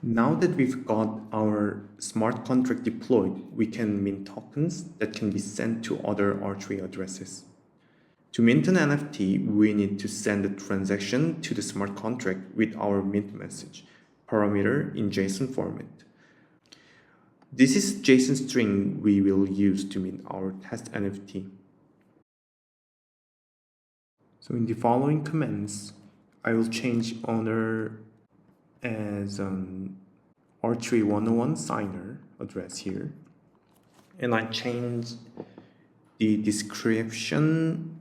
Now that we've got our smart contract deployed, we can mint tokens that can be sent to other Archway addresses. To mint an NFT, we need to send a transaction to the smart contract with our mint message parameter in JSON format. This is JSON string we will use to mint our test NFT. So in the following commands, I will change owner as an Archway 101 signer address here, and I change the description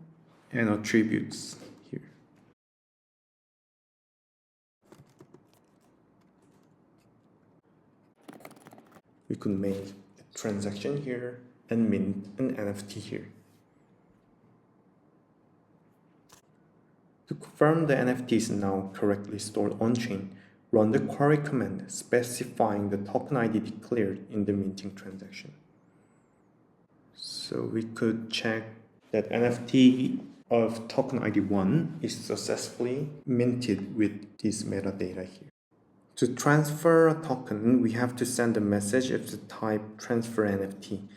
and attributes here. We could make a transaction here and mint an NFT here. To confirm the NFT is now correctly stored on-chain, run the query command specifying the token ID declared in the minting transaction. So we could check that NFT of token ID 1 is successfully minted with this metadata here. To transfer a token, we have to send a message of the type transfer NFT,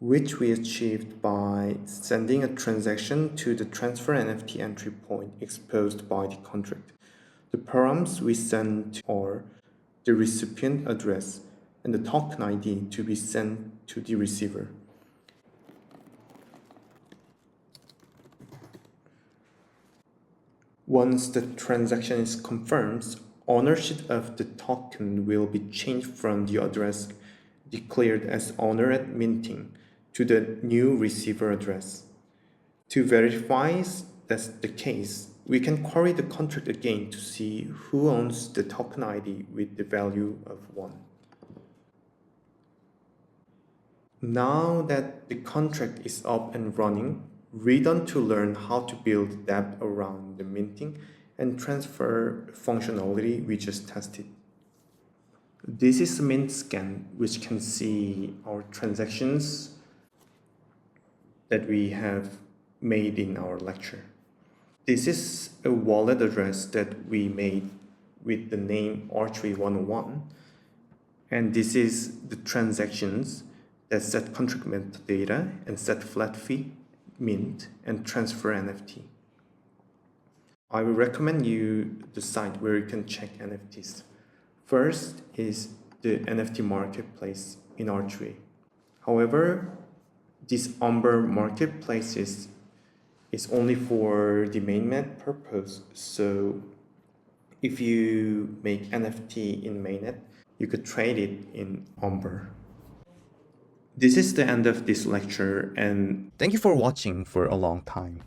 which we achieved by sending a transaction to the transfer NFT entry point exposed by the contract. The params we send are the recipient address and the token ID to be sent to the receiver. Once the transaction is confirmed, ownership of the token will be changed from the address declared as owner at minting to the new receiver address. To verify that's the case, we can query the contract again to see who owns the token ID with the value of 1. Now that the contract is up and running, read on to learn how to build dApp around the minting and transfer functionality we just tested. This is a mint scan, which can see our transactions that we have made in our lecture. This is a wallet address that we made with the name Archway 101, and this is the transactions that set contract metadata and set flat fee, mint, and transfer NFT. I will recommend you the site where you can check NFTs. First is the NFT marketplace in Archway. However, this Umber marketplace is only for the mainnet purpose. So if you make NFT in mainnet, you could trade it in Umber. This is the end of this lecture, and thank you for watching for a long time.